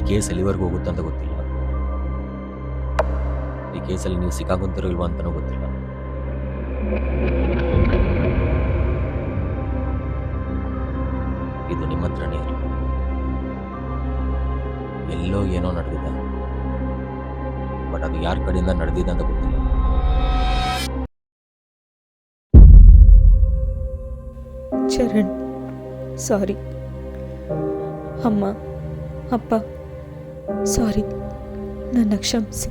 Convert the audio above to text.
Case ಎಲ್ಲಿವರೆಗೂ ಹೋಗುತ್ತೆ ಅಂತ ಗೊತ್ತಿಲ್ಲ. ಈ ಕೇಸಲ್ಲಿ ನೀವು ಸಿಕ್ಕಾಕೊಂತಿರೋ ಇಲ್ವಾ ಅಂತಲೂ ಗೊತ್ತಿಲ್ಲ. ಇದು ನಿಮ್ಮ ಹತ್ರನೇ ಇರಲಿ. ಎಲ್ಲೋ ಏನೋ ನಡೆದಿದೆ, ಬಟ್ ಅದು ಯಾರ ಕಡೆಯಿಂದ ನಡೆದಿದೆ ಅಂತ ಗೊತ್ತಿಲ್ಲ. ಚರಣ್, ಸಾರಿ. ಅಮ್ಮ, ಅಪ್ಪ, ಸಾರಿ, ನನ್ನ ಕ್ಷಮಿಸಿ.